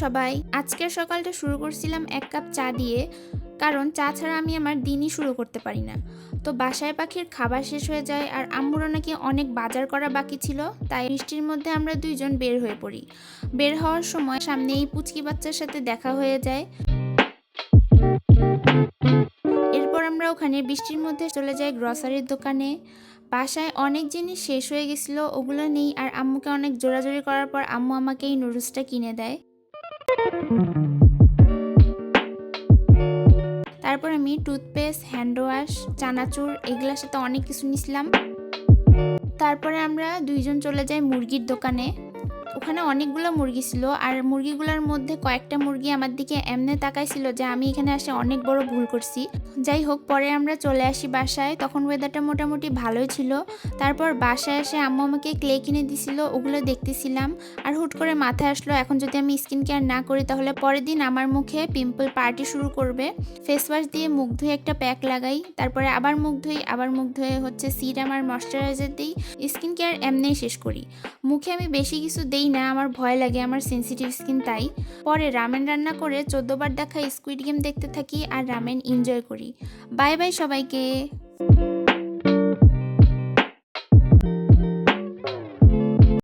সবাই। আজকের সকালটা শুরু করছিলাম এক কাপ চা দিয়ে, কারণ চা ছাড়া আমি আমার দিনই শুরু করতে পারি না। তো বাসায় পাখির খাবার শেষ হয়ে যায় আর আম্মুরও নাকি অনেক বাজার করা বাকি ছিল, তাই বৃষ্টির মধ্যে আমরা দুইজন বের হয়ে পড়ি। বের হওয়ার সময় সামনে এই পুচকি বাচ্চার সাথে দেখা হয়ে যায়। এরপর আমরা ওখানে বৃষ্টির মধ্যে চলে যাই গ্রসারির দোকানে। বাসায় অনেক জিনিস শেষ হয়ে গেছিলো, ওগুলো নেই। আর আম্মুকে অনেক জোরাজোরি করার পর আম্মু আমাকে এই নুডলসটা কিনে দেয়। তারপর আমি টুথপেস্ট, হ্যান্ড ওয়াশ, চানাচুর এগুলোর সাথে অনেক কিছু নিছিলাম। তারপরে আমরা দুইজন চলে যাই মুরগির দোকানে। ওখানে অনেকগুলো মুরগি ছিল, আর মুরগিগুলোর মধ্যে কয়েকটা মুরগি আমার দিকে এমনি তাকাইছিল যে আমি এখানে এসে অনেক বড় ভুল করছি। যাই হোক, পরে আমরা চলে আসি বাসায়। তখন ওয়েদারটা মোটামুটি ভালোই ছিল। তারপর বাসায় এসে আম্মু আমাকে ক্লে কিনে দিছিল, ওগুলো দেখতেছিলাম। আর হুট করে মাথায় আসলো এখন যদি আমি স্কিন কেয়ার না করি তাহলে পরের দিন আমার মুখে পিম্পল পার্টি শুরু করবে। ফেস ওয়াশ দিয়ে মুখ ধুয়ে একটা প্যাক লাগাই, তারপরে আবার মুখ ধুই, আবার মুখ ধুয়ে হচ্ছে সিরাম আর ময়শ্চারাইজার দিই। স্কিন কেয়ার এমনিই শেষ করি। মুখে আমি বেশি কিছু দেই না, আমার ভয় লাগে, আমার সেন্সিটিভ স্কিন তাই। পরে রামেন রান্না করে 14 বার দেখা স্কুইড গেম দেখতে থাকি আর রামেন এনজয় করি। বাই বাই সবাইকে।